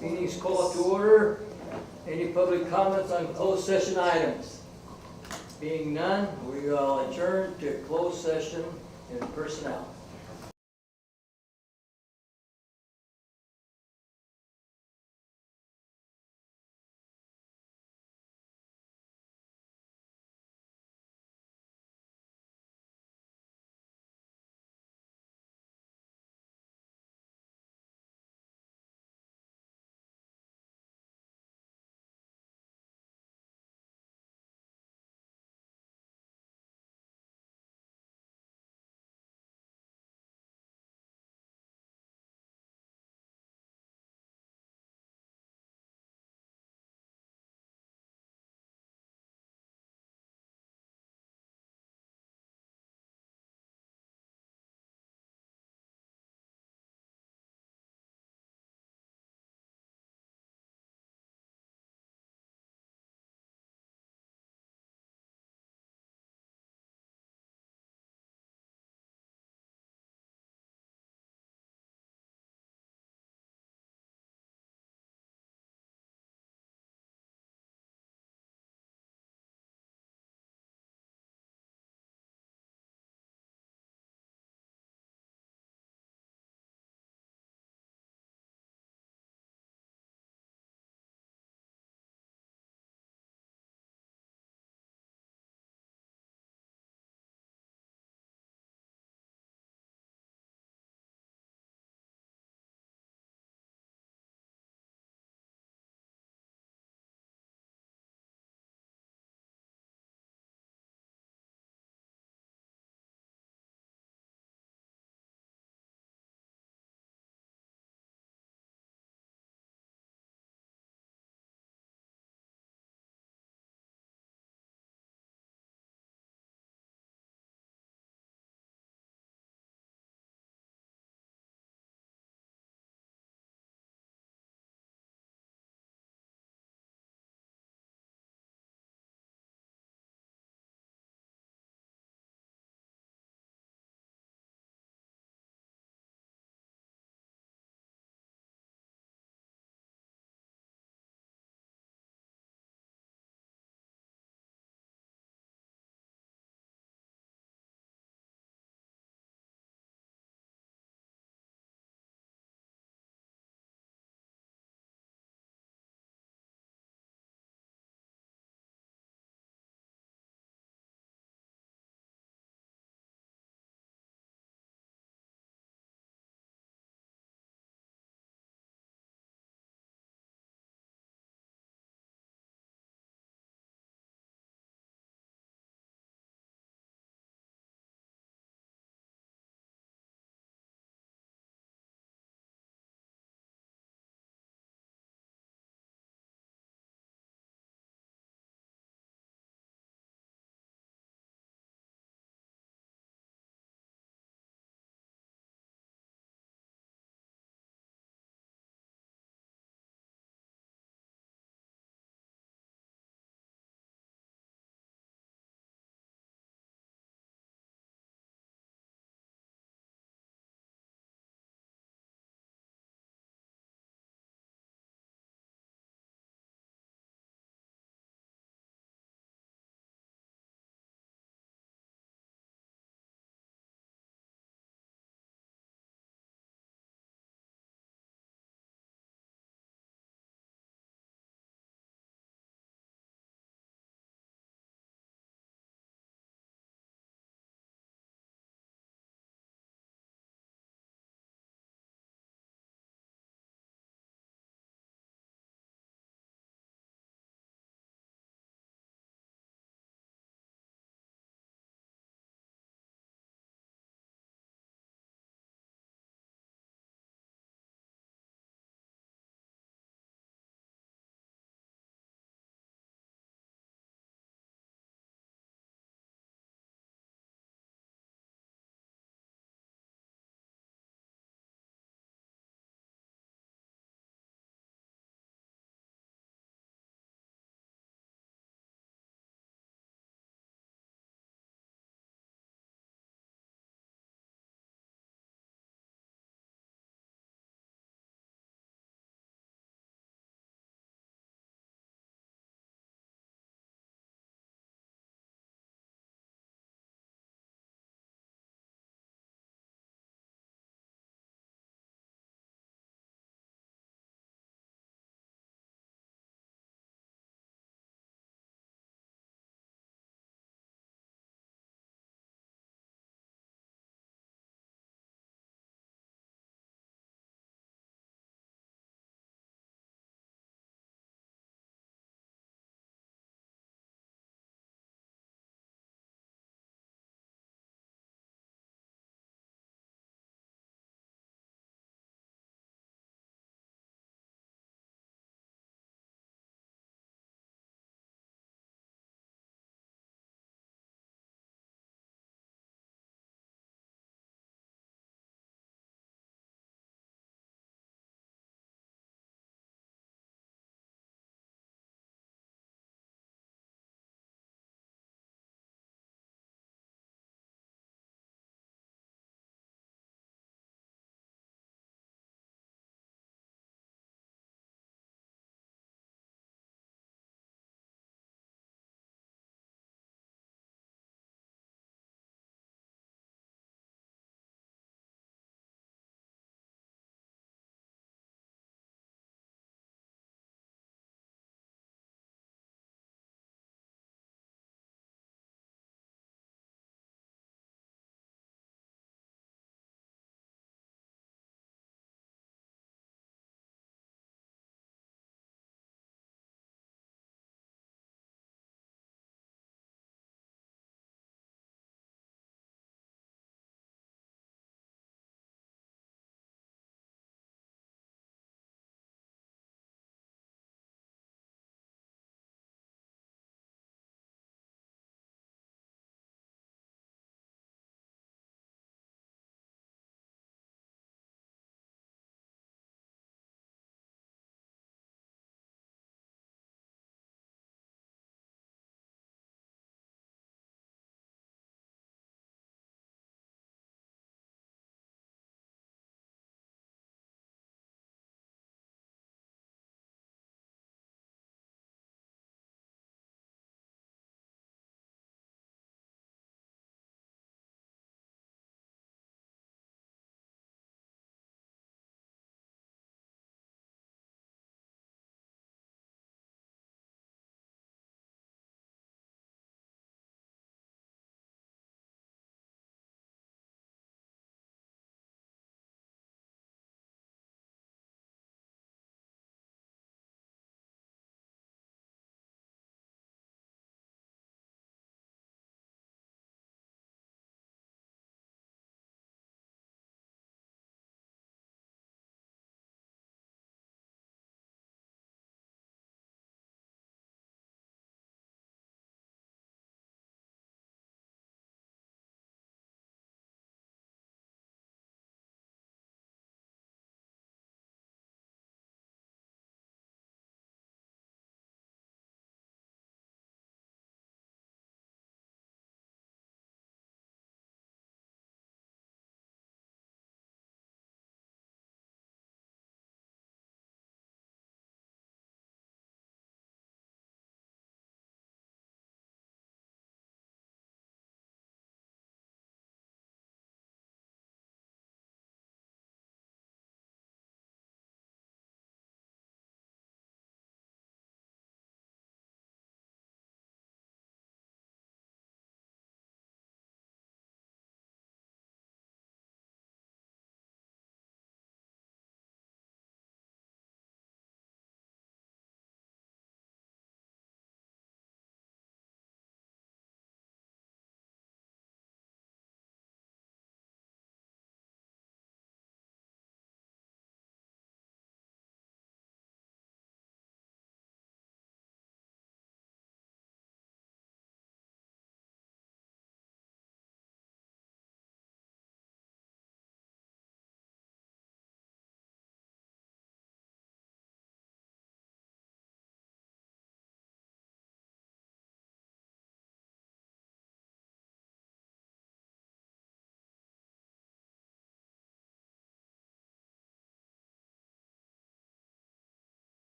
Meeting's called to order. Any public comments on closed session items? Being none, we will adjourn to closed session in personnel.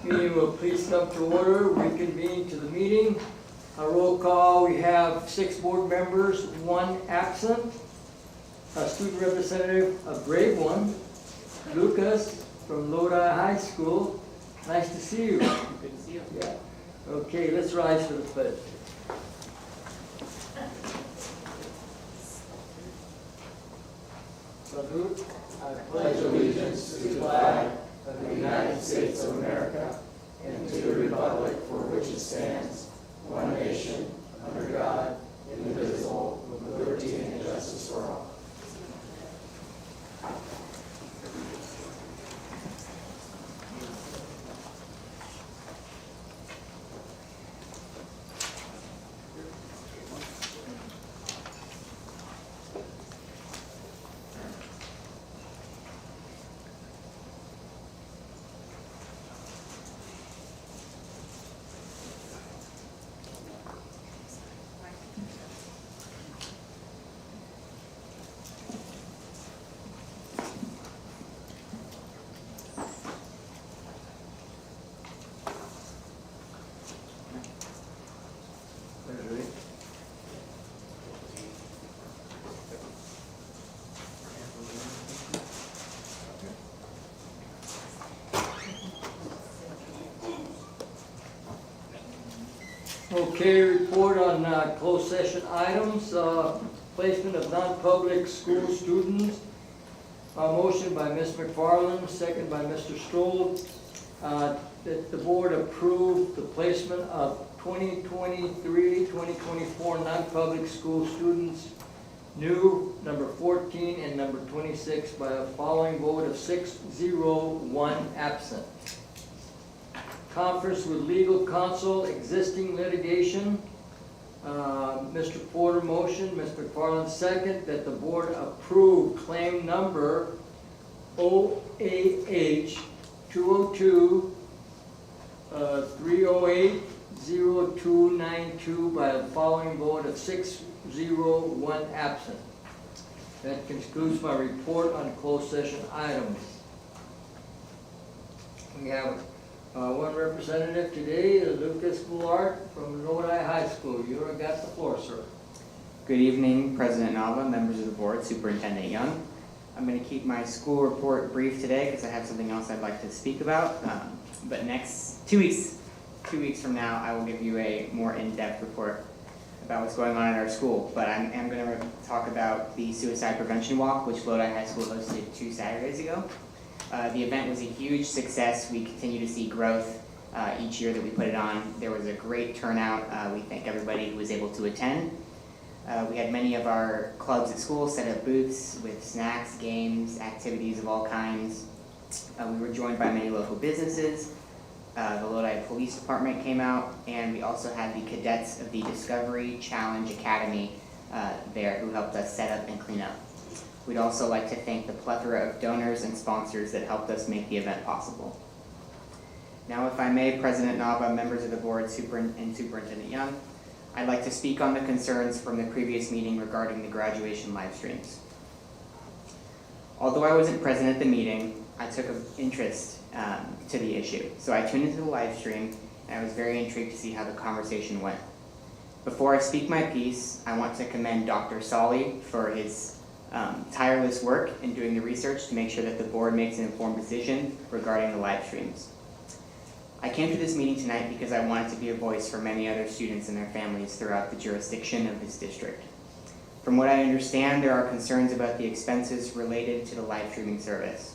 Meeting will please come to order. Reconvene to the meeting. A roll call, we have 6 board members, 1 absent. A student representative, a brave one, Lucas from Lodi High School. Nice to see you. Good to see you. Yeah. Okay, let's rise for the pledge. Salute. I pledge allegiance to the flag of the United States of America and to the republic for which it stands, one nation, under God, indivisible, with liberty and justice for all. Okay, report on closed session items, placement of non-public school students. Motion by Ms. McFarland, second by Mr. Stroll, that the board approve the placement of 2023-2024 non-public school students, new number 14 and number 26 by a following vote of 6-0-1 absent. Conference with legal counsel, existing litigation. Mr. Porter motion, Ms. McFarland second, that the board approve claim number OAH 202 308-0292 by the following vote of 6-0-1 absent. That concludes my report on closed session items. We have one representative today, Lucas Goulart from Lodi High School. You got the floor, sir. Good evening, President Nava, members of the board, Superintendent Young. I'm going to keep my school report brief today because I have something else I'd like to speak about. But next 2 weeks from now, I will give you a more in-depth report about what's going on in our school. But I am going to talk about the suicide prevention walk, which Lodi High School hosted 2 Saturdays ago. The event was a huge success. We continue to see growth each year that we put it on. There was a great turnout. We thank everybody who was able to attend. We had many of our clubs at school set up booths with snacks, games, activities of all kinds. We were joined by many local businesses. The Lodi Police Department came out, and we also had the cadets of the Discovery Challenge Academy there who helped us set up and clean up. We'd also like to thank the plethora of donors and sponsors that helped us make the event possible. Now, if I may, President Nava, members of the board, and Superintendent Young, I'd like to speak on the concerns from the previous meeting regarding the graduation live streams. Although I wasn't present at the meeting, I took an interest to the issue. So I tuned into the live stream, and I was very intrigued to see how the conversation went. Before I speak my piece, I want to commend Dr. Solly for his tireless work in doing the research to make sure that the board makes an informed decision regarding the live streams. I came to this meeting tonight because I wanted to be a voice for many other students and their families throughout the jurisdiction of this district. From what I understand, there are concerns about the expenses related to the live streaming service.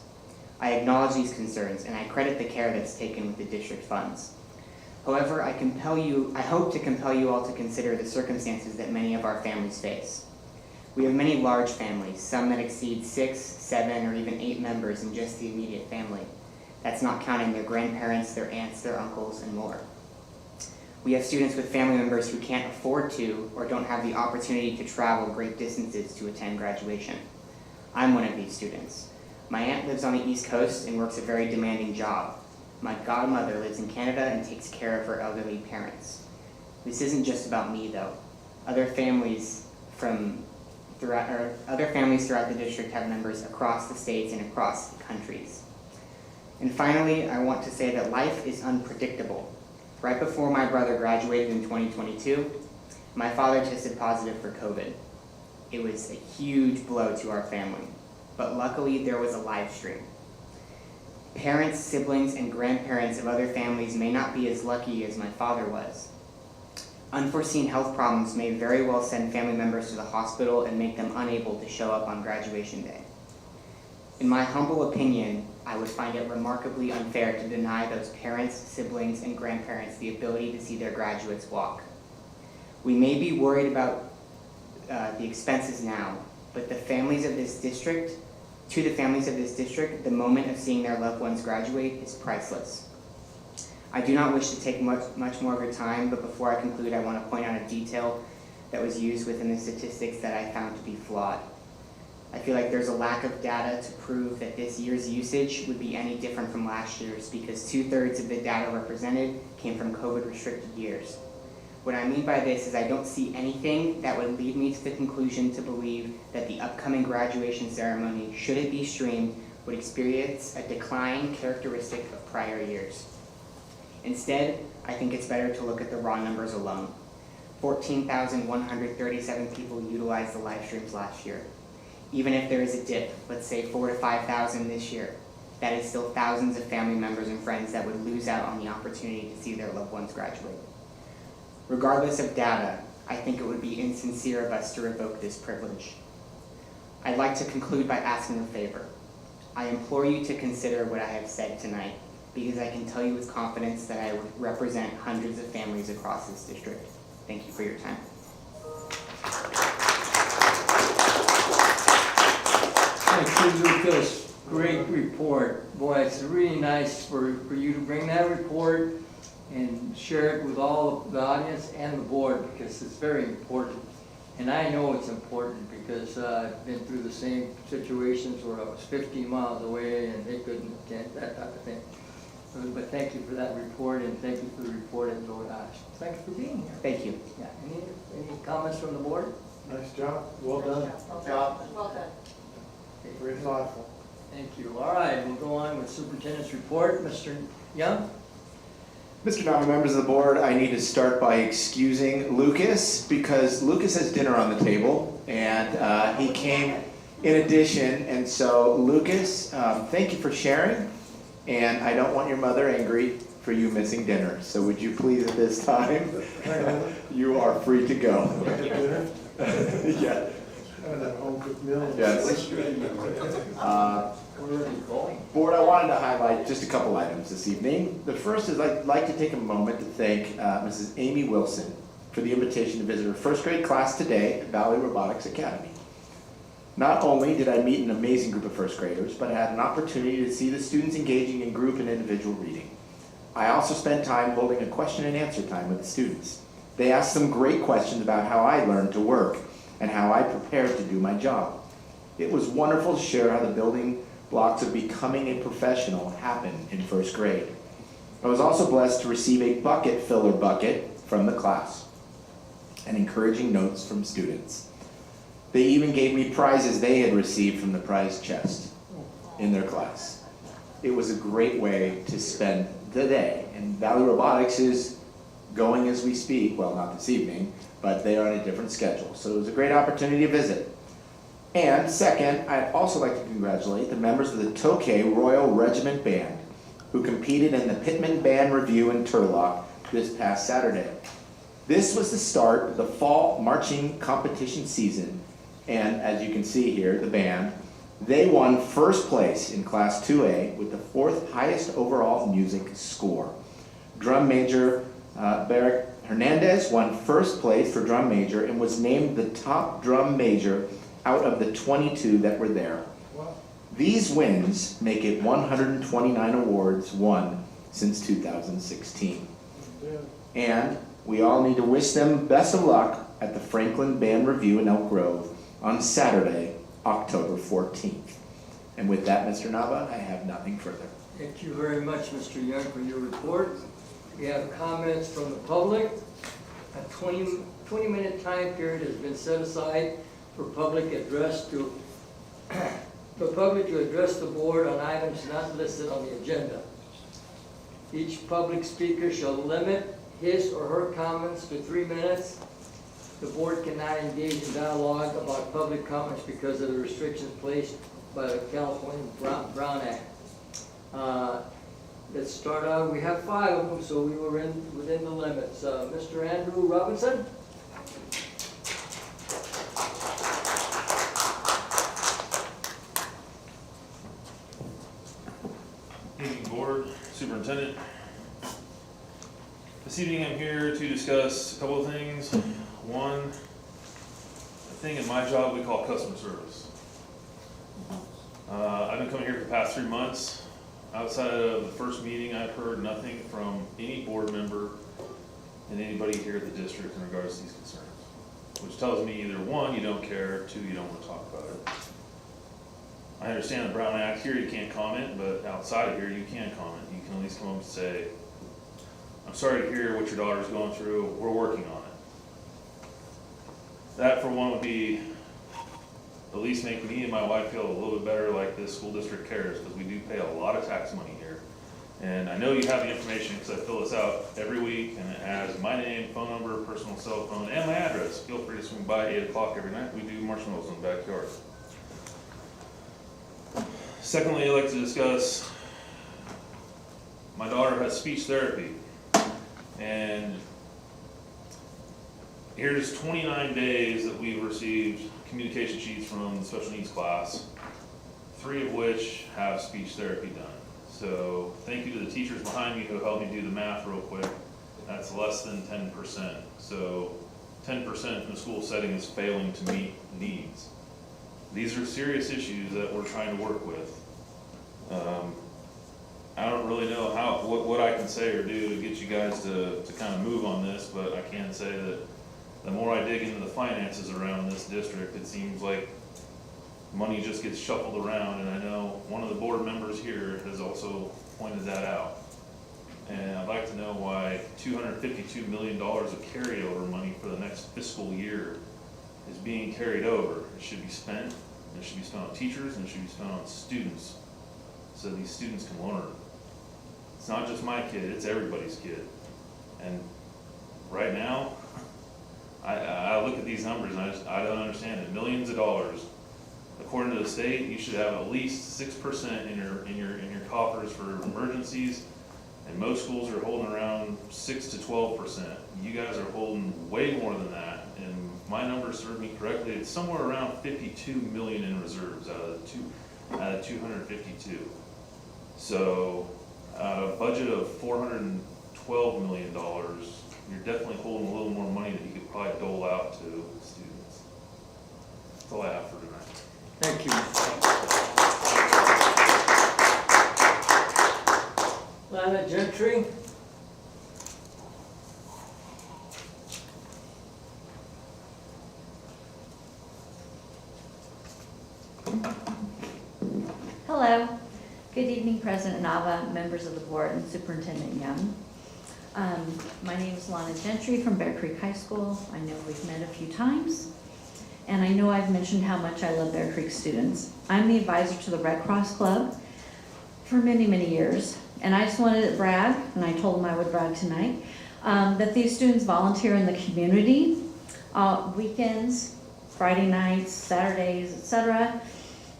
I acknowledge these concerns, and I credit the care that's taken with the district funds. However, I hope to compel you all to consider the circumstances that many of our families face. We have many large families, some that exceed 6, 7, or even 8 members in just the immediate family. That's not counting their grandparents, their aunts, their uncles, and more. We have students with family members who can't afford to or don't have the opportunity to travel great distances to attend graduation. I'm one of these students. My aunt lives on the East Coast and works a very demanding job. My godmother lives in Canada and takes care of her elderly parents. This isn't just about me, though. Other families throughout the district have members across the states and across the countries. And finally, I want to say that life is unpredictable. Right before my brother graduated in 2022, my father tested positive for COVID. It was a huge blow to our family, but luckily there was a live stream. Parents, siblings, and grandparents of other families may not be as lucky as my father was. Unforeseen health problems may very well send family members to the hospital and make them unable to show up on graduation day. In my humble opinion, I would find it remarkably unfair to deny those parents, siblings, and grandparents the ability to see their graduates walk. We may be worried about the expenses now, but to the families of this district, the moment of seeing their loved ones graduate is priceless. I do not wish to take much more of your time, but before I conclude, I want to point out a detail that was used within the statistics that I found to be flawed. I feel like there's a lack of data to prove that this year's usage would be any different from last year's, because 2/3 of the data represented came from COVID-restricted years. What I mean by this is I don't see anything that would lead me to the conclusion to believe that the upcoming graduation ceremony, should it be streamed, would experience a decline characteristic of prior years. Instead, I think it's better to look at the raw numbers alone. 14,137 people utilized the live streams last year. Even if there is a dip, let's say 4,000 to 5,000 this year, that is still thousands of family members and friends that would lose out on the opportunity to see their loved ones graduate. Regardless of data, I think it would be insincere of us to revoke this privilege. I'd like to conclude by asking a favor. I implore you to consider what I have said tonight, because I can tell you with confidence that I would represent hundreds of families across this district. Thank you for your time. Thank you, Lucas. Great report. Boy, it's really nice for you to bring that report and share it with all of the audience and the board, because it's very important. And I know it's important because I've been through the same situations where I was 15 miles away and they couldn't attend, that type of thing. But thank you for that report, and thank you for the report at Lodi. Thanks for being here. Thank you. Yeah. Any comments from the board? Nice job, well done. Well done. Very thoughtful. Thank you. All right, we'll go on with superintendent's report. Mr. Young? Mr. Nava, members of the board, I need to start by excusing Lucas, because Lucas has dinner on the table, and he came in addition. And so, Lucas, thank you for sharing, and I don't want your mother angry for you missing dinner. So would you please at this time, you are free to go. Dinner? Yeah. And that home cooked meal. Yes. Where are you going? Board, I wanted to highlight just a couple items this evening. The first is I'd like to take a moment to thank Mrs. Amy Wilson for the invitation to visit her first grade class today at Valley Robotics Academy. Not only did I meet an amazing group of first graders, but I had an opportunity to see the students engaging in group and individual reading. I also spent time holding a question and answer time with the students. They asked some great questions about how I learned to work and how I prepared to do my job. It was wonderful to share how the building blocks of becoming a professional happen in first grade. I was also blessed to receive a bucket filler bucket from the class and encouraging notes from students. They even gave me prizes they had received from the prize chest in their class. It was a great way to spend the day, and Valley Robotics is going as we speak, well, not this evening, but they are on a different schedule. So it was a great opportunity to visit. And second, I'd also like to congratulate the members of the Tokay Royal Regiment Band who competed in the Pittman Band Review in Turlock this past Saturday. This was the start of the fall marching competition season, and as you can see here, the band, they won first place in Class 2A with the 4th highest overall music score. Drum Major Barrick Hernandez won first place for drum major and was named the top drum major out of the 22 that were there. Wow. These wins make it 129 awards won since 2016. Yeah. And we all need to wish them best of luck at the Franklin Band Review in Elk Grove on Saturday, October 14th. And with that, Mr. Nava, I have nothing further. Thank you very much, Mr. Young, for your report. We have comments from the public. A 20-minute time period has been set aside for public address to for public to address the board on items not listed on the agenda. Each public speaker shall limit his or her comments to 3 minutes. The board cannot engage in dialogue about public comments because of the restrictions placed by the California Brown Act. Let's start out, we have 5 of them, so we were within the limits. Mr. Andrew Robinson? Evening board, superintendent. This evening I'm here to discuss a couple of things. One, a thing in my job we call customer service. I've been coming here for the past 3 months. Outside of the first meeting, I've heard nothing from any board member and anybody here at the district in regards to these concerns. Which tells me either 1, you don't care, 2, you don't want to talk about it. I understand the Brown Act here, you can't comment, but outside of here, you can comment. You can at least come up and say, I'm sorry to hear what your daughter's going through, we're working on it. That for one would be, at least make me and my wife feel a little bit better like this school district cares, because we do pay a lot of tax money here. And I know you have the information because I fill this out every week and it has my name, phone number, personal cell phone, and my address. Feel free to swing by 8 o'clock every night. We do marshmallows in the backyard. Secondly, I'd like to discuss, my daughter has speech therapy. And here's 29 days that we've received communication sheets from the special needs class, 3 of which have speech therapy done. So thank you to the teachers behind me who helped me do the math real quick. That's less than 10%. So 10% in the school setting is failing to meet needs. These are serious issues that we're trying to work with. I don't really know what I can say or do to get you guys to kind of move on this, but I can say that the more I dig into the finances around this district, it seems like money just gets shuffled around, and I know one of the board members here has also pointed that out. And I'd like to know why $252 million of carryover money for the next fiscal year is being carried over. It should be spent, and it should be spent on teachers, and it should be spent on students, so these students can learn. It's not just my kid, it's everybody's kid. And right now, I look at these numbers and I don't understand it. Millions of dollars. According to the state, you should have at least 6% in your coffers for emergencies, and most schools are holding around 6 to 12%. You guys are holding way more than that, and my numbers serve me correctly. It's somewhere around 52 million in reserves out of 252. So out of a budget of $412 million, you're definitely holding a little more money that you could probably dole out to students. That's all I have for tonight. Thank you. Lana Gentry? Hello. Good evening, President Nava, members of the board, and Superintendent Young. My name is Lana Gentry from Bear Creek High School. I know we've met a few times, and I know I've mentioned how much I love Bear Creek students. I'm the advisor to the Red Cross Club for many, many years, and I just wanted to brag, and I told them I would brag tonight, that these students volunteer in the community, weekends, Friday nights, Saturdays, etc.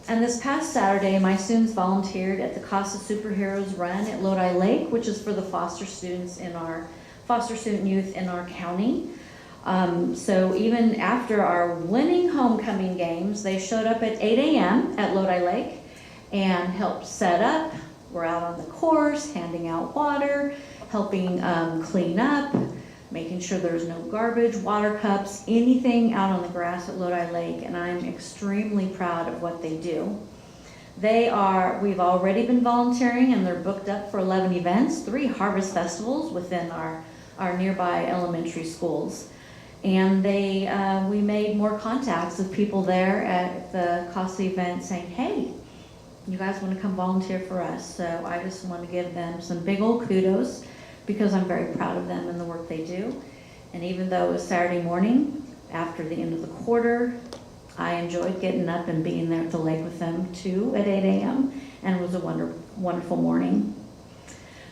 And this past Saturday, my students volunteered at the Casa Superheroes Run at Lodi Lake, which is for the foster students in our foster student youth in our county. So even after our winning homecoming games, they showed up at 8 a.m. at Lodi Lake and helped set up. We're out on the course, handing out water, helping clean up, making sure there's no garbage, water cups, anything out on the grass at Lodi Lake, and I'm extremely proud of what they do. We've already been volunteering, and they're booked up for 11 events, 3 harvest festivals within our nearby elementary schools. And we made more contacts with people there at the CASA event saying, hey, you guys want to come volunteer for us? So I just want to give them some big old kudos, because I'm very proud of them and the work they do. And even though it was Saturday morning, after the end of the quarter, I enjoyed getting up and being there at the lake with them too at 8 a.m. and it was a wonderful morning.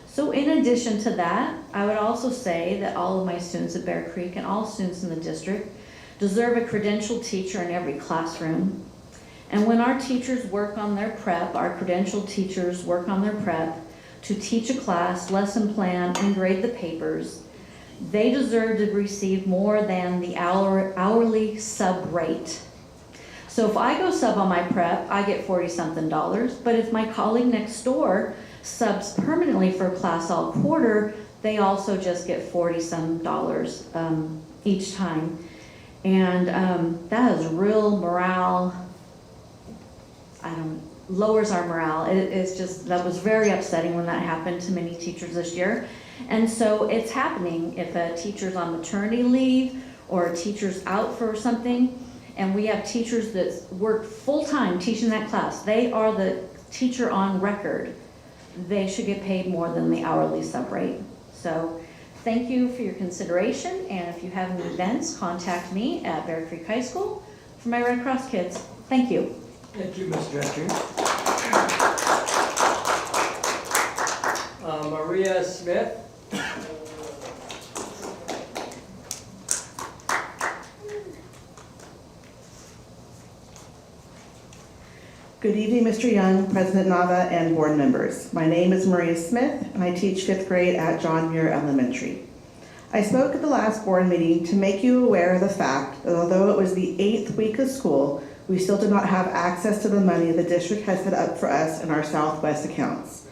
So in addition to that, I would also say that all of my students at Bear Creek and all students in the district deserve a credentialed teacher in every classroom. And when our teachers work on their prep, our credentialed teachers work on their prep to teach a class, lesson plan, and grade the papers, they deserve to receive more than the hourly sub rate. So if I go sub on my prep, I get $40-something, but if my colleague next door subs permanently for a class all quarter, they also just get $40-some each time. And that is real morale, lowers our morale. It's just, that was very upsetting when that happened to many teachers this year. And so it's happening if a teacher's on maternity leave or a teacher's out for something, and we have teachers that work full-time teaching that class. They are the teacher on record. They should get paid more than the hourly sub rate. So thank you for your consideration, and if you have any events, contact me at Bear Creek High School for my Red Cross kids. Thank you. Thank you, Ms. Gentry. Maria Smith. Good evening, Mr. Young, President Nava, and board members. My name is Maria Smith, and I teach 5th grade at John Muir Elementary. I spoke at the last board meeting to make you aware of the fact that although it was the 8th week of school, we still did not have access to the money the district has set up for us in our Southwest accounts.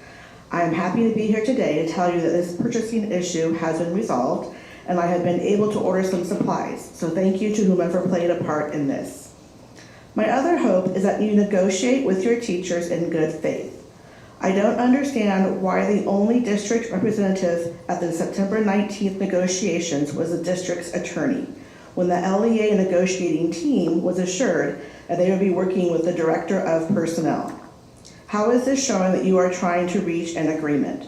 I am happy to be here today to tell you that this purchasing issue has been resolved, and I have been able to order some supplies, so thank you to whomever played a part in this. My other hope is that you negotiate with your teachers in good faith. I don't understand why the only district representative at the September 19th negotiations was the district's attorney, when the LEA negotiating team was assured that they would be working with the director of personnel. How is this showing that you are trying to reach an agreement?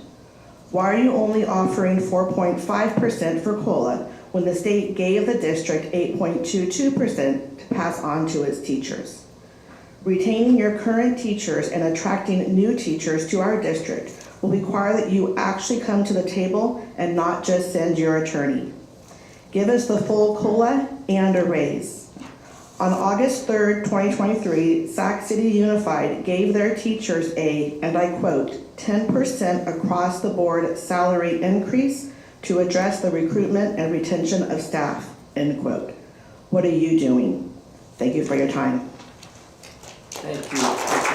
Why are you only offering 4.5% for COLA when the state gave the district 8.22% to pass on to its teachers? Retaining your current teachers and attracting new teachers to our district will require that you actually come to the table and not just send your attorney. Give us the full COLA and a raise. On August 3rd, 2023, Sac City Unified gave their teachers a, and I quote, 10% across the board salary increase to address the recruitment and retention of staff, end quote. What are you doing? Thank you for your time. Thank you. Thank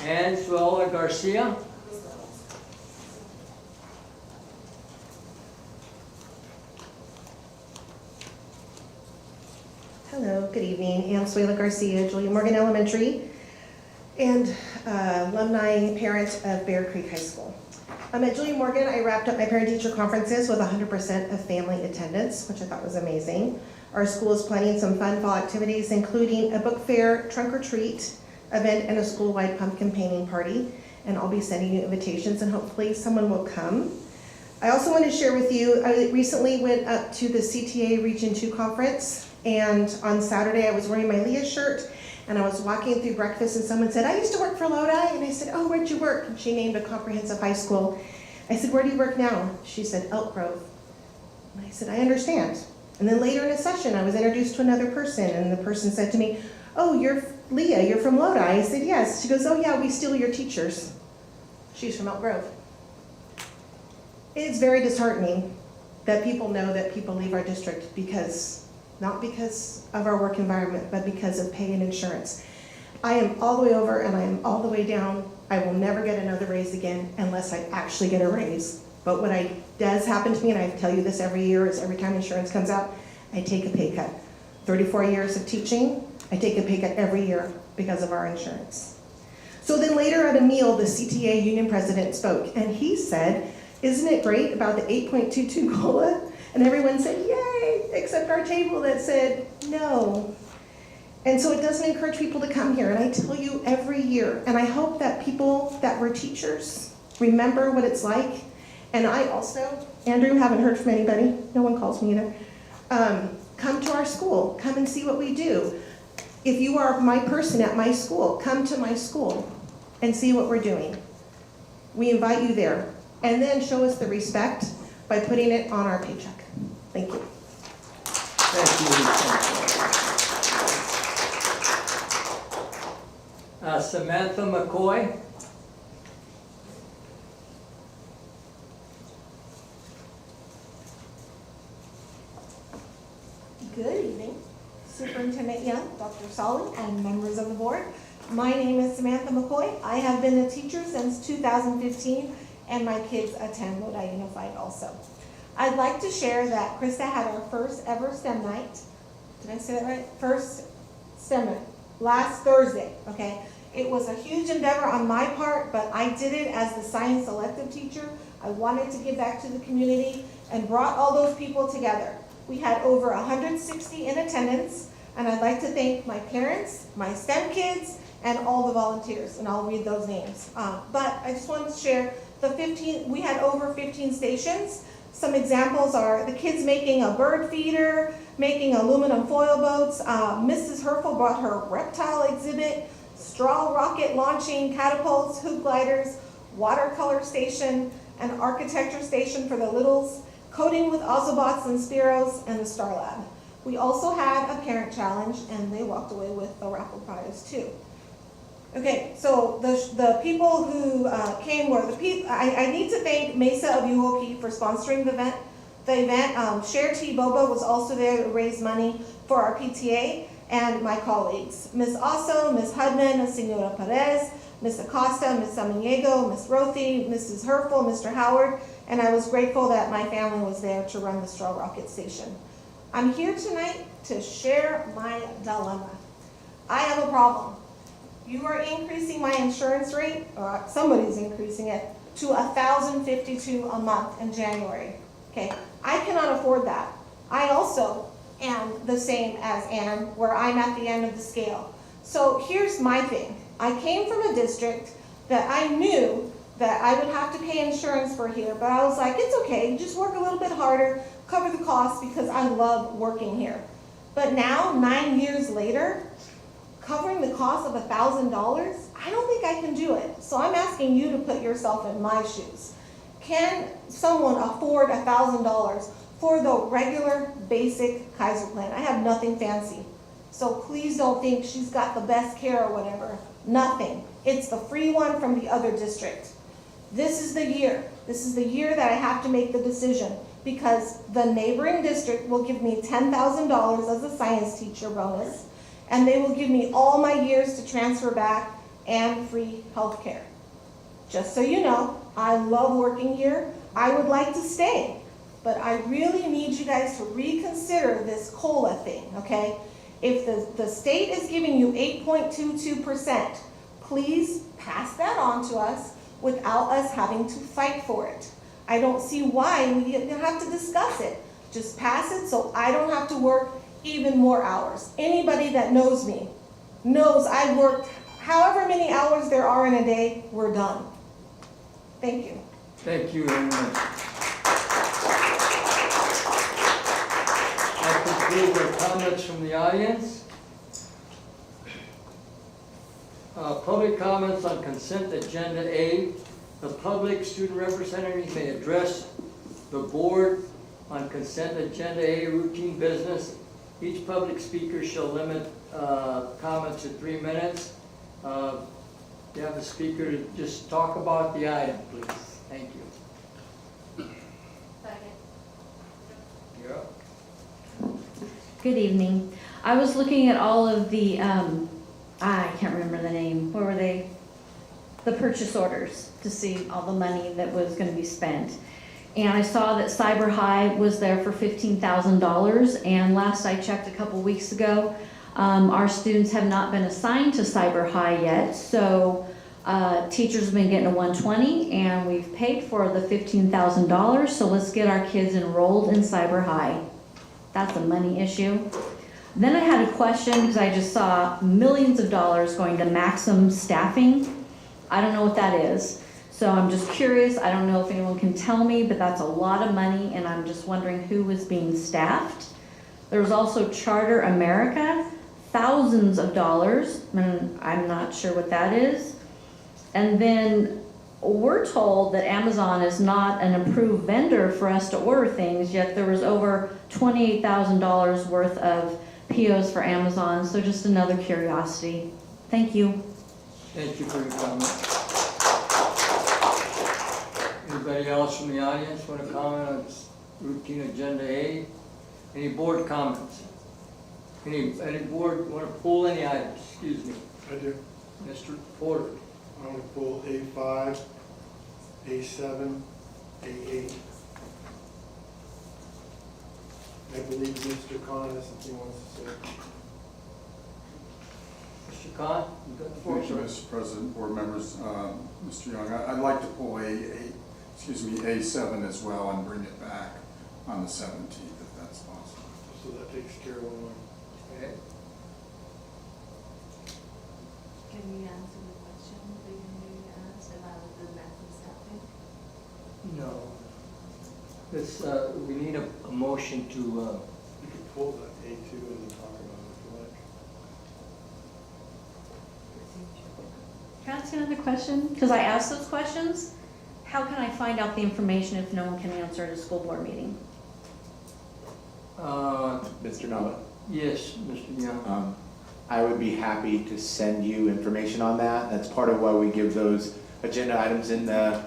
you. Anzuela Garcia. Hello, good evening. Anzuela Garcia, Julia Morgan Elementary, and alumni parent of Bear Creek High School. At Julia Morgan, I wrapped up my parent-teacher conferences with 100% of family attendance, which I thought was amazing. Our school is planning some fun fall activities, including a book fair, trunk or treat event, and a school-wide pumpkin painting party. And I'll be sending you invitations, and hopefully someone will come. I also want to share with you, I recently went up to the CTA Region 2 conference, and on Saturday I was wearing my Leah shirt, and I was walking through breakfast, and someone said, I used to work for Lodi, and I said, oh, where'd you work? And she named a comprehensive high school. I said, where do you work now? She said, Elk Grove. And I said, I understand. And then later in a session, I was introduced to another person, and the person said to me, oh, you're Leah, you're from Lodi. I said, yes. She goes, oh yeah, we steal your teachers. She's from Elk Grove. It's very disheartening that people know that people leave our district because, not because of our work environment, but because of pay and insurance. I am all the way over and I am all the way down. I will never get another raise again unless I actually get a raise. But what does happen to me, and I tell you this every year, is every time insurance comes out, I take a pay cut. 34 years of teaching, I take a pay cut every year because of our insurance. So then later at a meal, the CTA union president spoke, and he said, isn't it great about the 8.22 COLA? And everyone said, yay, except our table that said no. And so it doesn't encourage people to come here. And I tell you every year, and I hope that people that were teachers remember what it's like. And I also, Andrew, haven't heard from anybody. No one calls me either. come to our school, come and see what we do. If you are my person at my school, come to my school and see what we're doing. We invite you there. And then show us the respect by putting it on our paycheck. Thank you. Samantha McCoy. Good evening, Superintendent Young, Dr. Solly, and members of the board. My name is Samantha McCoy. I have been a teacher since 2015, and my kids attend Lodi Unified also. I'd like to share that Krista had our first ever STEM night. Did I say that right? First STEM night, last Thursday, okay? It was a huge endeavor on my part, but I did it as the science elective teacher. I wanted to give back to the community and brought all those people together. We had over 160 in attendance, and I'd like to thank my parents, my STEM kids, and all the volunteers, and I'll read those names. But I just wanted to share we had over 15 stations. Some examples are the kids making a bird feeder, making aluminum foil boats. Mrs. Herfel brought her reptile exhibit, straw rocket launching catapults, hoop gliders, watercolor station, an architecture station for the littles, coding with Ozobots and Spiros, and the Star Lab. We also had a parent challenge, and they walked away with the raffle prize too. Okay, so the people who came were the people. I need to thank Mesa of UOP for sponsoring the event. Cher T. Boba was also there to raise money for our PTA and my colleagues. Ms. Osso, Ms. Hudman, Ms. Senora Perez, Ms. Acosta, Ms. Samaniego, Ms. Rothi, Mrs. Herfel, Mr. Howard, and I was grateful that my family was there to run the Straw Rocket Station. I'm here tonight to share my dilemma. I have a problem. You are increasing my insurance rate, or somebody's increasing it, to $1,052 a month in January. Okay, I cannot afford that. I also am the same as Ann, where I'm at the end of the scale. So here's my thing. I came from a district that I knew that I would have to pay insurance for here, but I was like, it's okay, just work a little bit harder, cover the cost, because I love working here. But now, 9 years later, covering the cost of $1,000, I don't think I can do it. So I'm asking you to put yourself in my shoes. Can someone afford $1,000 for the regular basic Kaiser plan? I have nothing fancy. So please don't think she's got the best care or whatever. Nothing. It's the free one from the other district. This is the year. This is the year that I have to make the decision, because the neighboring district will give me $10,000 as a science teacher bonus, and they will give me all my years to transfer back and free health care. Just so you know, I love working here. I would like to stay, but I really need you guys to reconsider this COLA thing, okay? If the state is giving you 8.22%, please pass that on to us without us having to fight for it. I don't see why we have to discuss it. Just pass it so I don't have to work even more hours. Anybody that knows me knows I worked however many hours there are in a day, we're done. Thank you. Thank you very much. That concludes our comments from the audience. Public comments on consent agenda A. The public student representatives may address the board on consent agenda A, routine business. Each public speaker shall limit comments to 3 minutes. You have the speaker to just talk about the item, please. Thank you. You're up. Good evening. I was looking at all of the, I can't remember the name, what were they? The purchase orders to see all the money that was going to be spent. And I saw that Cyber High was there for $15,000, and last I checked a couple weeks ago, our students have not been assigned to Cyber High yet, so teachers have been getting a 120, and we've paid for the $15,000, so let's get our kids enrolled in Cyber High. That's a money issue. Then I had a question, because I just saw millions of dollars going to Maxim staffing. I don't know what that is. So I'm just curious. I don't know if anyone can tell me, but that's a lot of money, and I'm just wondering who was being staffed. There was also Charter America, thousands of dollars, and I'm not sure what that is. And then we're told that Amazon is not an approved vendor for us to order things, yet there was over $28,000 worth of POs for Amazon, so just another curiosity. Thank you. Thank you for your comment. Anybody else from the audience want to comment on routine agenda A? Any board comments? Any board want to pull any items? Excuse me. I do. Mr. Porter. I want to pull A5, A7, A8. I believe Mr. Khan has something he wants to say. Mr. Khan, you got the floor, Thank you, sir. Mr. President, board members, Mr. Young. I'd like to pull A7 as well and bring it back on the 17th, if that's possible. So that takes care of one. Okay. Can you answer the question that you asked about the method staffing? No. This, we need a motion to, You could pull the A2 and then talk about it if you like. Can I ask another question? Because I asked those questions. How can I find out the information if no one can answer at a school board meeting? Mr. Nava? yes, Mr. Young. I would be happy to send you information on that. That's part of why we give those agenda items in at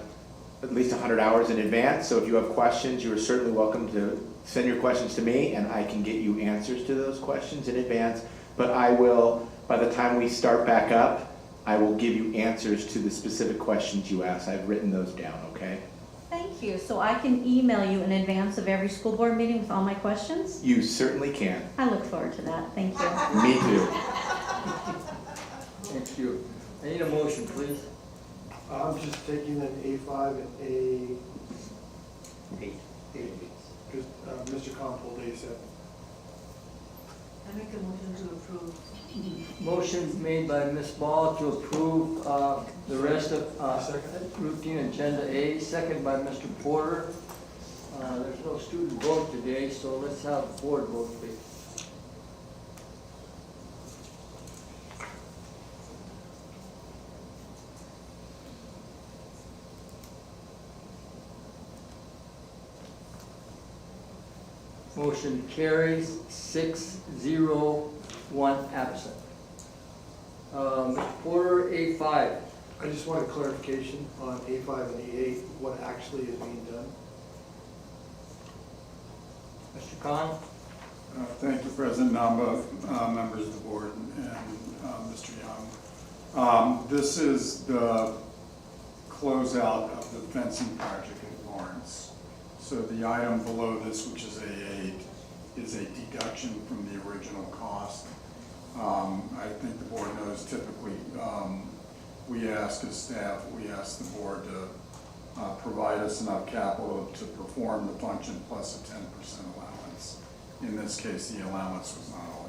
least 100 hours in advance. So if you have questions, you are certainly welcome to send your questions to me, and I can get you answers to those questions in advance. But I will, by the time we start back up, I will give you answers to the specific questions you asked. I've written those down, okay? Thank you. So I can email you in advance of every school board meeting with all my questions? You certainly can. I look forward to that. Thank you. Me too. Thank you. I need a motion, please. I'm just taking an A5 and A8, 8. because Mr. Khan pulled A7. I make a motion to approve. Motion made by Ms. Ball to approve the rest of routine agenda A, second by Mr. Porter. There's no student vote today, so let's have a board vote, please. Motion carries 6-0, 1 absent. Mr. Porter, A5. I just wanted clarification on A5 and A8, what actually is being done. Mr. Khan? Thank you, President Namba, members of the board, and Mr. Young. This is the closeout of the fencing project at Lawrence. So the item below this, which is A8, is a deduction from the original cost. I think the board knows typically we ask as staff, we ask the board to provide us enough capital to perform the function plus a 10% allowance. In this case, the allowance was not all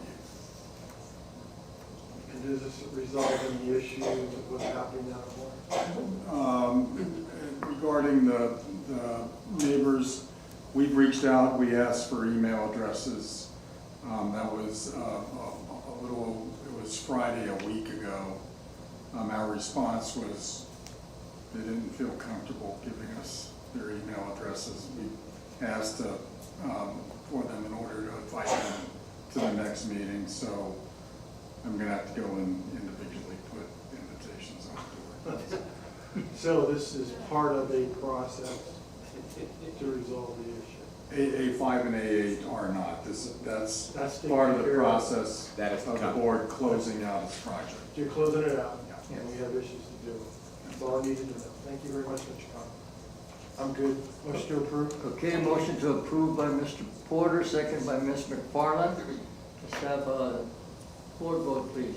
used. And does this resolve any issue with what's happening down at Lawrence? Regarding the neighbors, we've reached out, we asked for email addresses. That was it was Friday a week ago. Our response was they didn't feel comfortable giving us their email addresses. We asked for them in order to invite them to the next meeting, so I'm gonna have to go and individually put invitations on the door. So this is part of a process to resolve the issue. A5 and A8 are not. That's taken part of the care of. process That is to of the come. board closing out its project. You're closing it out, Yeah. and we have issues to deal with. That's all I needed to know. Thank you very much, Mr. Khan. I'm good. Motion to approve? Okay, motion to approve by Mr. Porter, second by Ms. McFarland. Let's have a board vote, please.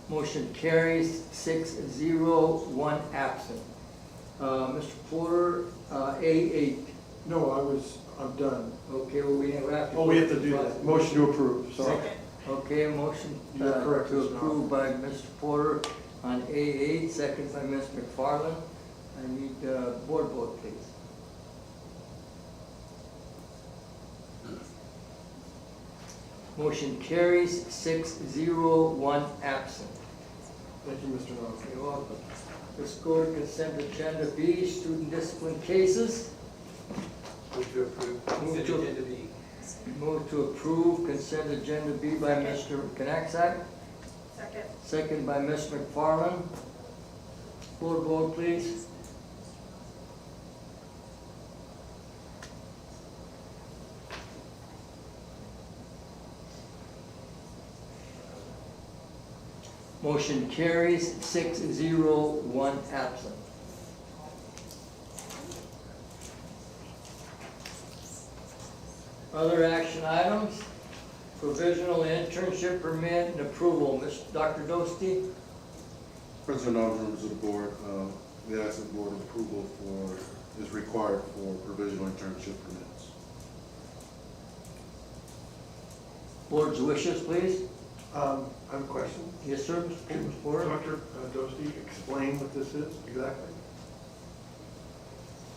Motion carries 6-0, 1 absent. Mr. Porter, A8. No, I'm done. Okay, well, we have to. Oh, we have to do that. Motion to approve, sorry. Okay, motion You are correct, to Mr. approve by Mr. Porter, on A8, second by Ms. McFarland. I need board vote, please. Motion carries 6-0, 1 absent. Thank you, Mr. Nava. You're welcome. Let's go to consent agenda B, student discipline cases. Move to approve. Move to- Agenda B. Move to approve consent agenda B by Mr. Knacksack, Second. second by Ms. McFarland. Board vote, please. Motion carries 6-0, 1 absent. Other action items, provisional internship permit and approval. Dr. Dostie? President and members of the board, we ask that board approval is required for provisional internship permits. Board's wishes, please. I have a question. Yes, sir, Can Mr. Board. Dr. Dostie explain what this is exactly?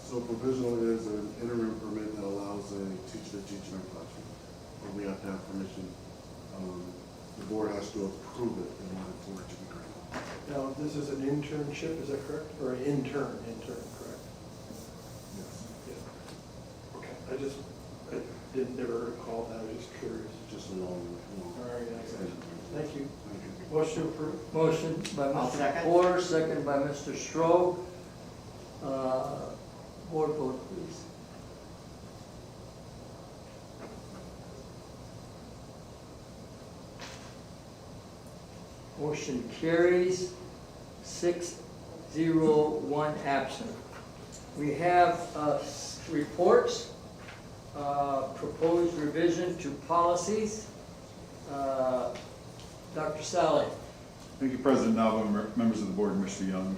So provisional is an interim permit that allows a teacher to teach in our classroom. But we have to have permission. The board has to approve it in order for it to be granted. Now, this is an internship, is that correct? Or an intern, correct? Yes. Yeah. Okay, I never heard it called that, I was just curious. Just a long. All right, I got it. Thank you. Thank you. Motion to approve? Motion by I'll Mr. second. Porter, second by Mr. Stroh. Board vote, please. Motion carries 6-0, 1 absent. We have reports, proposed revision to policies. Dr. Sally. Thank you, President Nava, members of the board, and Mr. Young.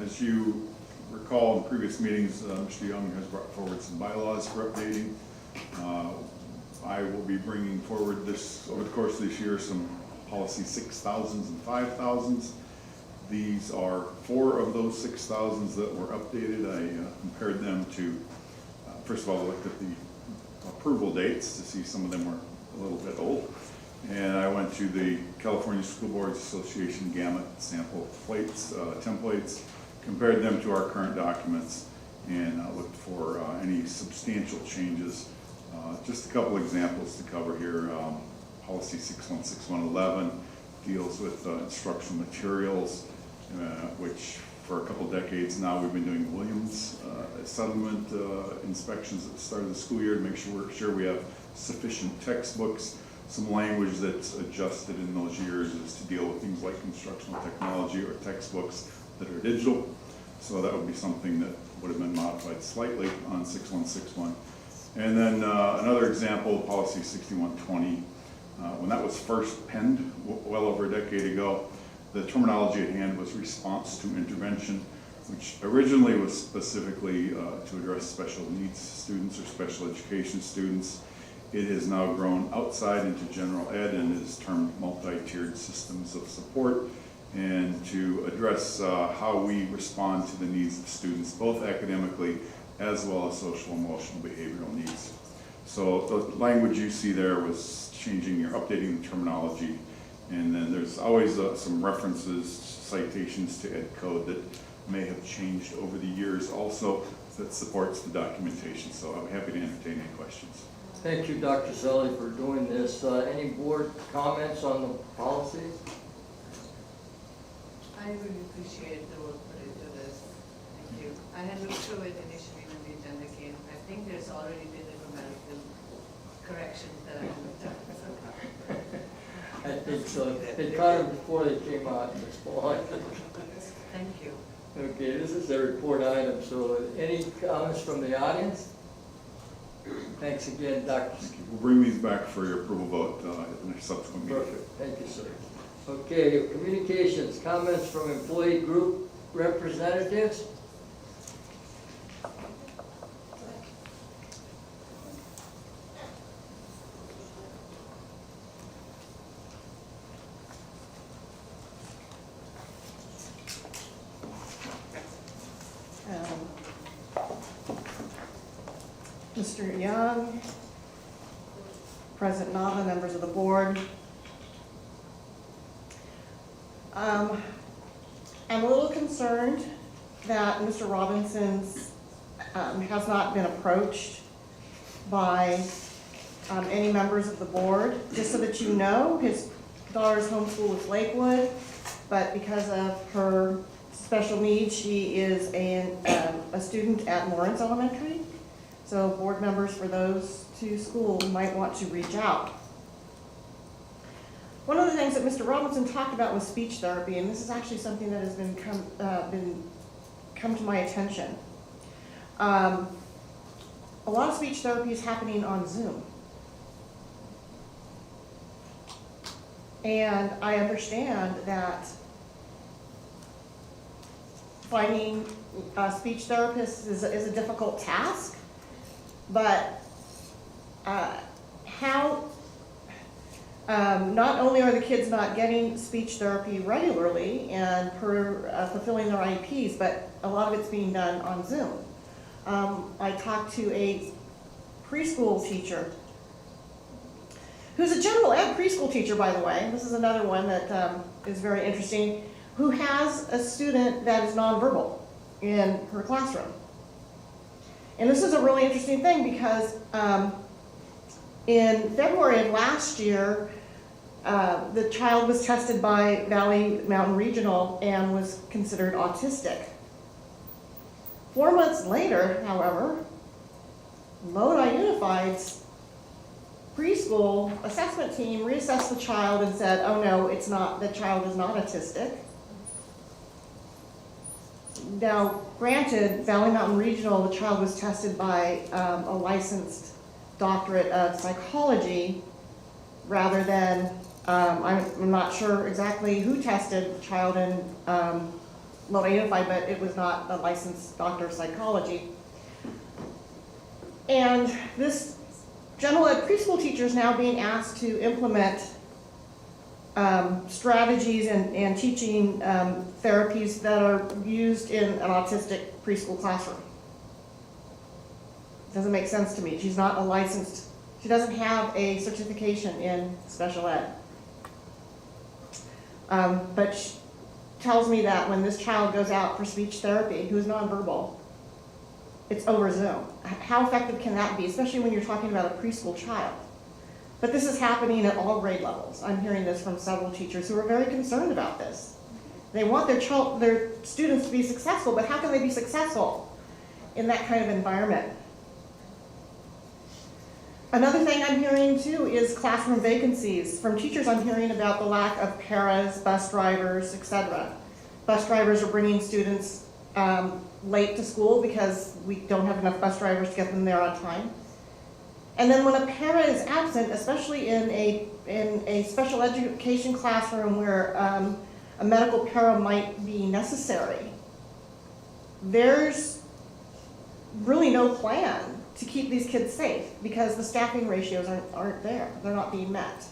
As you recall in previous meetings, Mr. Young has brought forward some bylaws for updating. I will be bringing forward this, over the course of this year, some policy 6,000s and 5,000s. These are 4 of those 6,000s that were updated. I compared them to, first of all, I looked at the approval dates to see some of them were a little bit old. And I went to the California School Boards Association gamut sample plates, templates, compared them to our current documents, and looked for any substantial changes. Just a couple examples to cover here. Policy 616111 deals with instructional materials, which for a couple decades now we've been doing Williams settlement inspections at the start of the school year to make sure we have sufficient textbooks. Some language that's adjusted in those years is to deal with things like instructional technology or textbooks that are digital. So that would be something that would have been modified slightly on 6161. And then another example, policy 6120. When that was first penned, well over a decade ago, the terminology at hand was response to intervention, which originally was specifically to address special needs students or special education students. It has now grown outside into general ed and is termed multi-tiered systems of support, and to address how we respond to the needs of students, both academically as well as social, emotional, behavioral needs. So the language you see there was changing or updating the terminology, and then there's always some references, citations to ed code that may have changed over the years also that supports the documentation. So I'm happy to entertain any questions. Thank you, Dr. Sully, for doing this. Any board comments on the policies? I really appreciate the work put into this. Thank you. I had looked through it initially when the agenda came. I think there's already been a grammatical correction that I looked at. I think so. They caught them before they came out this fall. Thank you. Okay, this is a report item, so any comments from the audience? Thanks again, Dr. Thank you. We'll bring these back for your approval vote in a subsequent meeting. Perfect, thank you, sir. Okay, communications, comments from employee group representatives? Mr. Young, President Nava, members of the board. I'm a little concerned that Mr. Robinson's has not been approached by any members of the board. Just so that you know, his daughter's homeschool is Lakewood, but because of her special needs, she is a student at Lawrence Elementary. So board members for those two schools might want to reach out. One of the things that Mr. Robinson talked about was speech therapy, and this is actually something that has been come to my attention. A lot of speech therapy is happening on Zoom. And I understand that finding a speech therapist is a difficult task, but not only are the kids not getting speech therapy regularly and fulfilling their IEPs, but a lot of it's being done on Zoom. I talked to a preschool teacher, who's a general ed preschool teacher, by the way. This is another one that is very interesting, who has a student that is nonverbal in her classroom. And this is a really interesting thing because in February of last year, the child was tested by Valley Mountain Regional and was considered autistic. 4 months later, however, Lodi Unified's preschool assessment team reassessed the child and said, oh no, it's not, the child is not autistic. Now, granted, Valley Mountain Regional, the child was tested by a licensed doctorate of psychology rather than, I'm not sure exactly who tested the child in Lodi Unified, but it was not a licensed doctor of psychology. And this general ed preschool teacher is now being asked to implement strategies and teaching therapies that are used in an autistic preschool classroom. Doesn't make sense to me. She's not a licensed, she doesn't have a certification in special ed. But she tells me that when this child goes out for speech therapy, who's nonverbal, it's over Zoom. How effective can that be, especially when you're talking about a preschool child? But this is happening at all grade levels. I'm hearing this from several teachers who are very concerned about this. They want their students to be successful, but how can they be successful in that kind of environment? Another thing I'm hearing too is classroom vacancies. From teachers, I'm hearing about the lack of paras, bus drivers, etc. Bus drivers are bringing students late to school because we don't have enough bus drivers to get them there on time. And then when a para is absent, especially in a special education classroom where a medical para might be necessary, there's really no plan to keep these kids safe because the staffing ratios aren't there. They're not being met.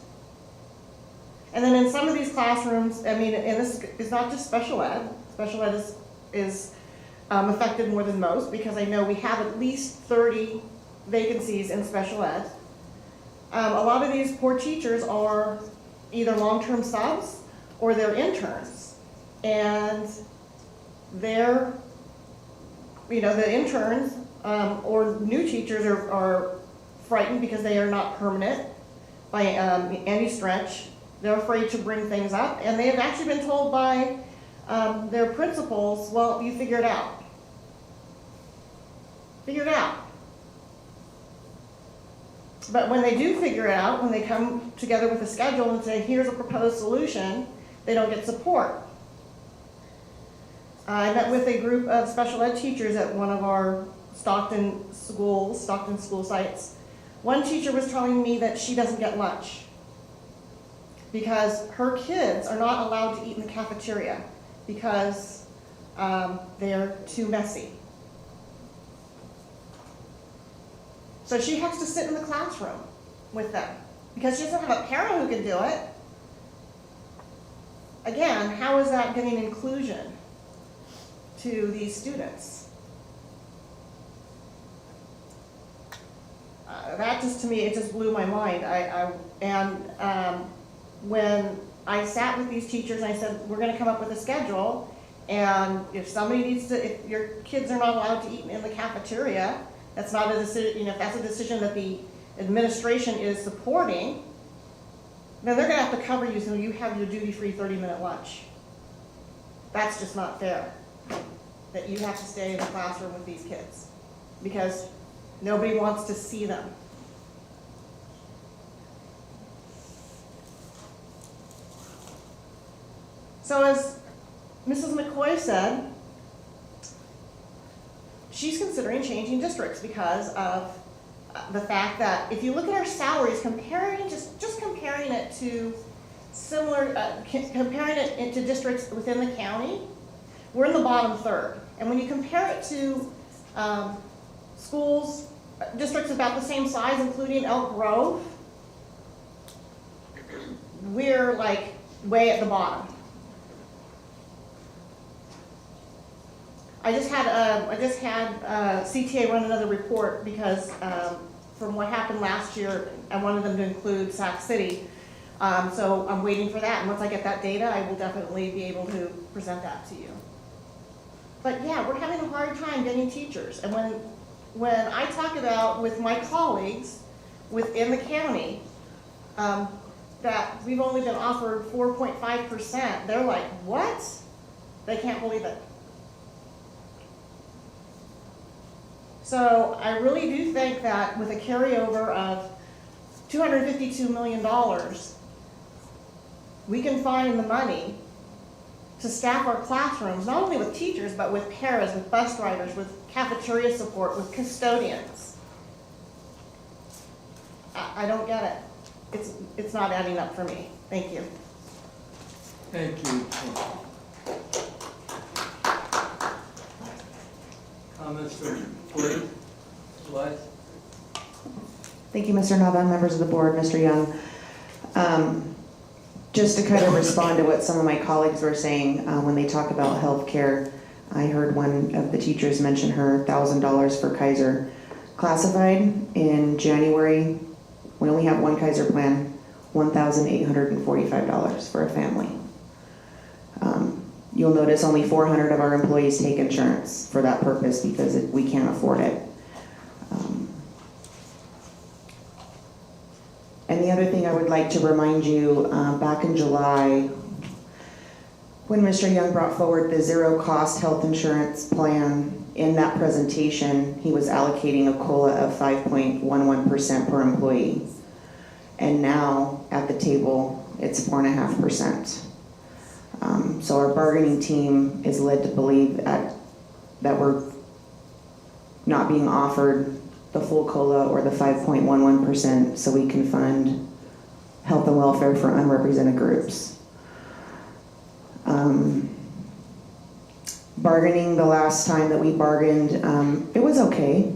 And then in some of these classrooms, I mean, and this is not just special ed. Special ed is affected more than most because I know we have at least 30 vacancies in special ed. A lot of these poor teachers are either long-term subs or they're interns. And they're, the interns or new teachers are frightened because they are not permanent by any stretch. They're afraid to bring things up, and they have actually been told by their principals, well, you figure it out. Figure it out. But when they do figure it out, when they come together with a schedule and say, here's a proposed solution, they don't get support. I met with a group of special ed teachers at one of our Stockton school sites. One teacher was telling me that she doesn't get lunch because her kids are not allowed to eat in the cafeteria because they're too messy. So she has to sit in the classroom with them because she doesn't have a parent who can do it. Again, how is that getting inclusion to these students? that just, to me, it just blew my mind. When I sat with these teachers, I said, we're gonna come up with a schedule, and if somebody needs to, if your kids are not allowed to eat in the cafeteria, that's not a decision, if that's a decision that the administration is supporting, then they're gonna have to cover you so you have your duty-free 30-minute lunch. That's just not fair, that you have to stay in the classroom with these kids, because nobody wants to see them. So as Mrs. McCoy said, she's considering changing districts because of the fact that if you look at our salaries, just comparing it to similar, comparing it into districts within the county, we're in the bottom third. And when you compare it to schools, districts about the same size, including Elk Grove, we're like way at the bottom. I just had CTA run another report because from what happened last year, I wanted them to include Sac City. So I'm waiting for that, and once I get that data, I will definitely be able to present that to you. But yeah, we're having a hard time getting teachers, and when I talk about with my colleagues within the county that we've only been offered 4.5%, they're like, what? They can't believe it. So I really do think that with a carryover of $252 million, we can find the money to staff our classrooms, not only with teachers, but with paras, with bus drivers, with cafeteria support, with custodians. I don't get it. It's not adding up for me. Thank you. Thank you. Comments from please? What? Thank you, Mr. Nava, members of the board, Mr. Young. Just to kind of respond to what some of my colleagues were saying when they talk about healthcare, I heard one of the teachers mention her $1,000 for Kaiser classified. In January, we only have one Kaiser plan, $1,845 for a family. You'll notice only 400 of our employees take insurance for that purpose because we can't afford it. And the other thing I would like to remind you, back in July, when Mr. Young brought forward the zero-cost health insurance plan, in that presentation, he was allocating a COLA of 5.11% per employee. And now, at the table, it's 4.5%. So our bargaining team is led to believe that we're not being offered the full COLA or the 5.11% so we can fund health and welfare for unrepresented groups. Bargaining, the last time that we bargained, it was okay.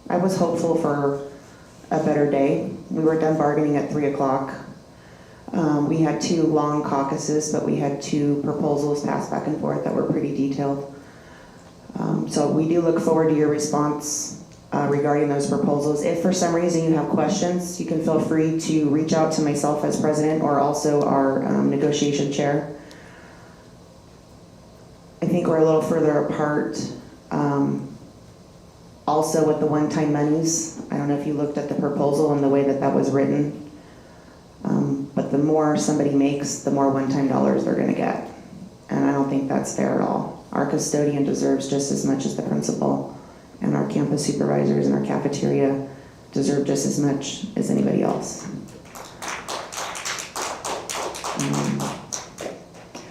I was hopeful for a better day. We were done bargaining at 3 o'clock. We had 2 long caucuses, but we had 2 proposals passed back and forth that were pretty detailed. So we do look forward to your response regarding those proposals. If for some reason you have questions, you can feel free to reach out to myself as president or also our negotiation chair. I think we're a little further apart. Also with the one-time monies, I don't know if you looked at the proposal and the way that was written, but the more somebody makes, the more one-time dollars they're gonna get. And I don't think that's fair at all. Our custodian deserves just as much as the principal, and our campus supervisors and our cafeteria deserve just as much as anybody else.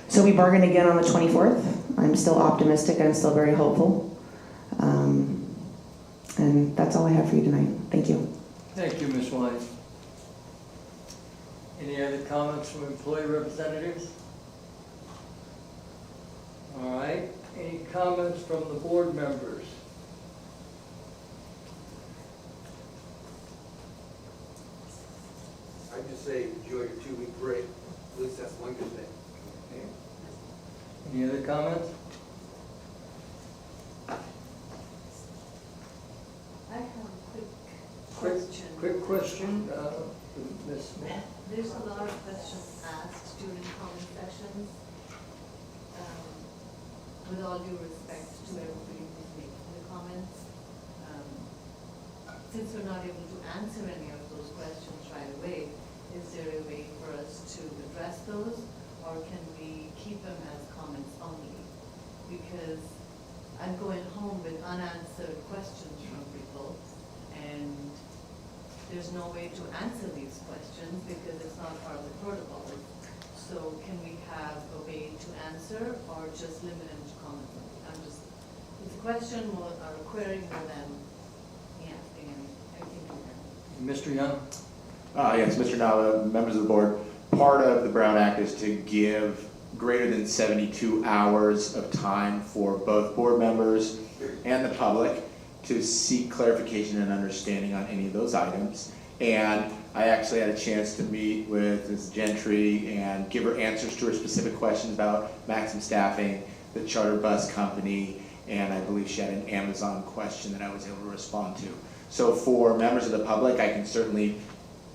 So we bargained again on the 24th. I'm still optimistic, I'm still very hopeful. And that's all I have for you tonight. Thank you. Thank you, Ms. White. Any other comments from employee representatives? All right, any comments from the board members? I'd just say enjoy your 2-week break. At least that's one good thing. Okay. Any other comments? I have a quick Quick question. question, Ms. Smith? There's a lot of questions asked during comment sessions. With all due respect to everybody who's making the comments, since we're not able to answer any of those questions right away, is there a way for us to address those, or can we keep them as comments only? Because I'm going home with unanswered questions from people, and there's no way to answer these questions because it's not part of the protocol. So can we have a way to answer, or just limit them to comments? It's a question more, or a query more than me asking anything to them. Mr. Young? Yes, Mr. Nava, members of the board, part of the Brown Act is to give greater than 72 hours of time for both board members and the public to seek clarification and understanding on any of those items. And I actually had a chance to meet with Ms. Gentry and give her answers to her specific questions about maximum staffing, the charter bus company, and I believe she had an Amazon question that I was able to respond to. So for members of the public, I can certainly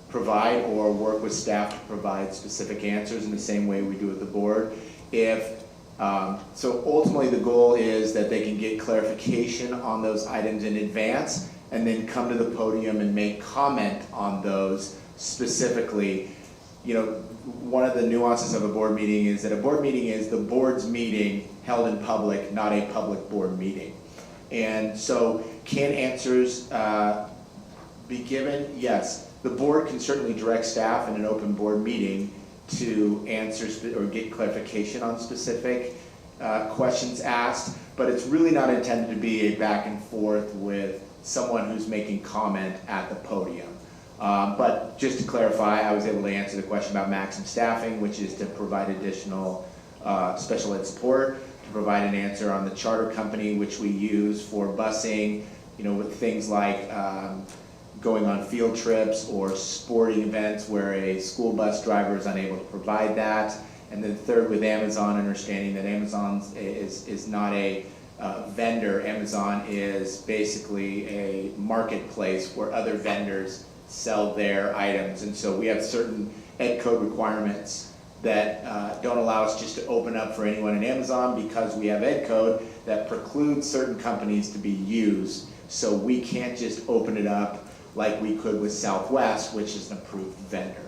provide or work with staff to provide specific answers in the same way we do with the board. So ultimately the goal is that they can get clarification on those items in advance and then come to the podium and make comment on those specifically. You know, one of the nuances of a board meeting is that a board meeting is the board's meeting held in public, not a public board meeting. And so can answers be given? Yes. The board can certainly direct staff in an open board meeting to answer or get clarification on specific questions asked, but it's really not intended to be a back and forth with someone who's making comment at the podium. But just to clarify, I was able to answer the question about maximum staffing, which is to provide additional special ed support, to provide an answer on the charter company, which we use for busing, you know, with things like going on field trips or sporting events where a school bus driver is unable to provide that. And then third, with Amazon, understanding that Amazon is not a vendor. Amazon is basically a marketplace where other vendors sell their items. And so we have certain ed code requirements that don't allow us just to open up for anyone in Amazon, because we have ed code that precludes certain companies to be used. So we can't just open it up like we could with Southwest, which is an approved vendor.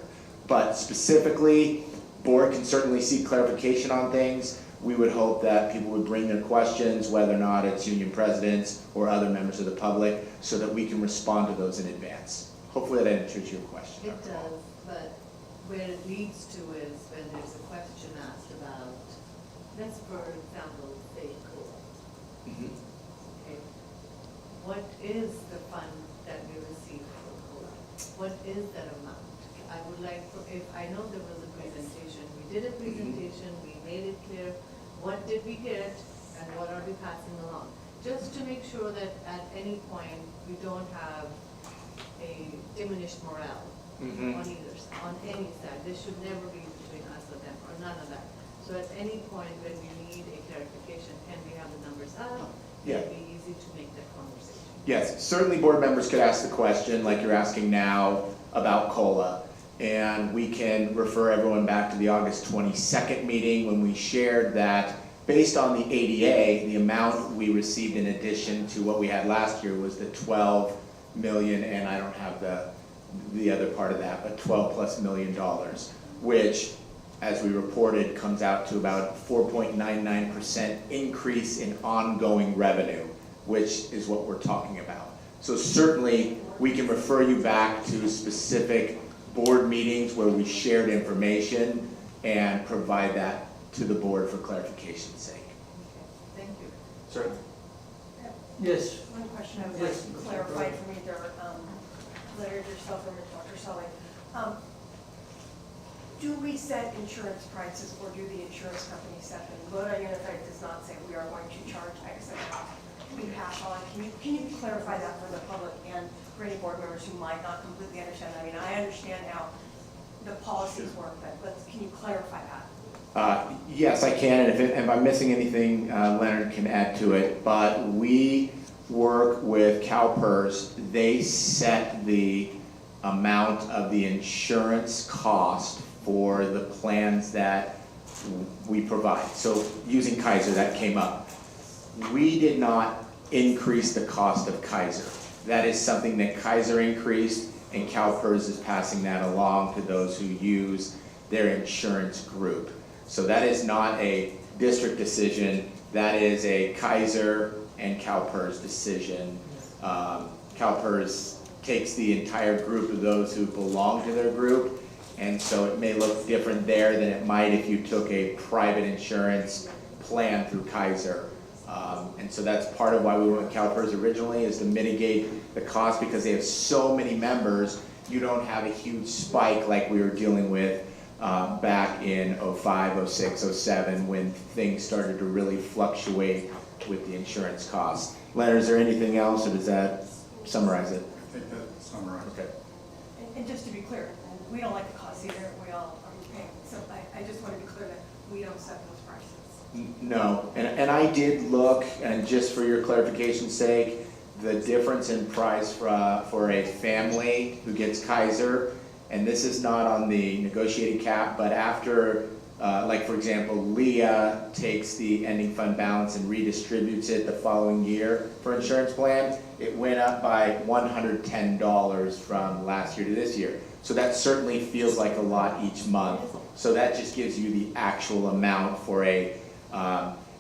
But specifically, board can certainly seek clarification on things. We would hope that people would bring their questions, whether or not it's union presidents or other members of the public, so that we can respond to those in advance. Hopefully that answers your question. It does, but where it leads to is when there's a question asked about, let's for example, say COLA. Okay. What is the fund that we receive for COLA? What is that amount? I would like, I know there was a presentation. We did a presentation, we made it clear, what did we get and what are we passing along? Just to make sure that at any point we don't have a diminished morale on either, on any side. This should never be between us or them, or none of that. So at any point when we need a clarification, can we have the numbers up? Yeah. It'd be easy to make that conversation. Yes, certainly board members could ask the question like you're asking now about COLA. And we can refer everyone back to the August 22nd meeting when we shared that based on the ADA, the amount we received in addition to what we had last year was the 12 million, and I don't have the other part of that, but $12+ million, which, as we reported, comes out to about 4.99% increase in ongoing revenue, which is what we're talking about. So certainly we can refer you back to specific board meetings where we shared information and provide that to the board for clarification's sake. Thank you. Certainly. Yes. One question I would Yes, like clarified from either Leonard yourself or Dr. Sully. Do we set insurance prices, or do the insurance companies set them? Lodi USD does not say we are going to charge X amount. We pass on. Can you clarify that for the public and for any board members who might not completely understand? I mean, I understand how the policies work, but can you clarify that? Yes, I can, and if I'm missing anything, Leonard can add to it, but we work with CalPERS. They set the amount of the insurance cost for the plans that we provide. So using Kaiser, that came up. We did not increase the cost of Kaiser. That is something that Kaiser increased, and CalPERS is passing that along to those who use their insurance group. So that is not a district decision, that is a Kaiser and CalPERS decision. CalPERS takes the entire group of those who belong to their group, and so it may look different there than it might if you took a private insurance plan through Kaiser. And so that's part of why we went with CalPERS originally, is to mitigate the cost, because they have so many members, you don't have a huge spike like we were dealing with back in 05, 06, 07, when things started to really fluctuate with the insurance costs. Leonard, is there anything else, or does that summarize it? I think that summarizes. Okay. And just to be clear, we don't like the cost either, we all are paying. So I just want to be clear that we don't set those prices. No, and I did look, and just for your clarification's sake, the difference in price for a family who gets Kaiser, and this is not on the negotiated cap, but after, like for example, Leah takes the ending fund balance and redistributes it the following year for insurance plan, it went up by $110 from last year to this year. So that certainly feels like a lot each month. So that just gives you the actual amount for a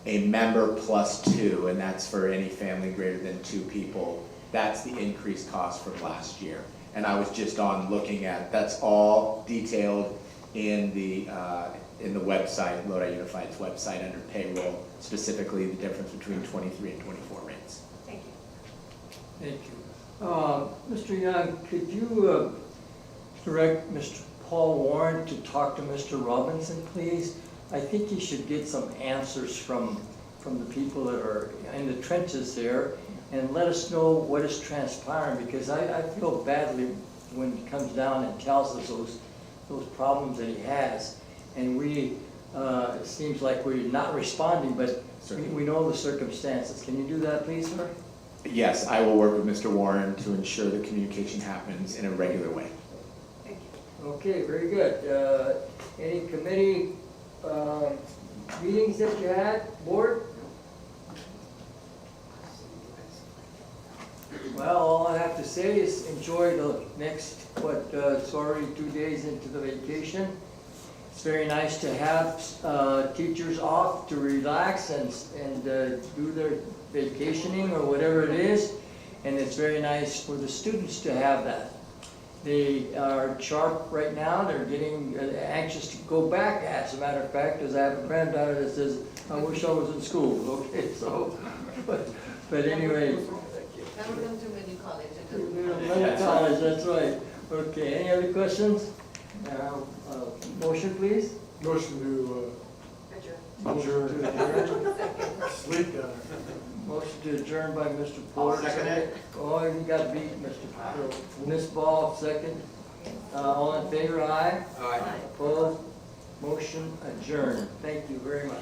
member plus two, and that's for any family greater than 2 people. That's the increased cost from last year. And I was just on looking at, that's all detailed in the website, Lodi Unified's website under payroll, specifically the difference between 23 and 24 rates. Thank you. Thank you. Mr. Young, could you direct Mr. Paul Warren to talk to Mr. Robinson, please? I think he should get some answers from the people that are in the trenches there, and let us know what is transpiring, because I feel badly when he comes down and tells us those problems that he has. And it seems like we're not responding, but we know the circumstances. Can you do that, please, sir? Yes, I will work with Mr. Warren to ensure the communication happens in a regular way. Thank you. Okay, very good. Any committee meetings that you had, board? Well, all I have to say is enjoy the next, it's already 2 days into the vacation. It's very nice to have teachers off to relax and do their vacationing or whatever it is. And it's very nice for the students to have that. They are sharp right now. They're getting anxious to go back, as a matter of fact, because I have a granddaughter that says, I wish I was in school. Okay, so, but anyway. Never come to many colleges. Many college, that's right. Okay, any other questions? Motion, please? Motion to Motion adjourn. to adjourn. Sleep down. Motion to adjourn by Mr. Porter. Second it. Oh, you got beat, Mr. Porter. Ms. Ball, second. All in favor, aye? Aye. Opposed? Motion adjourned. Thank you very much.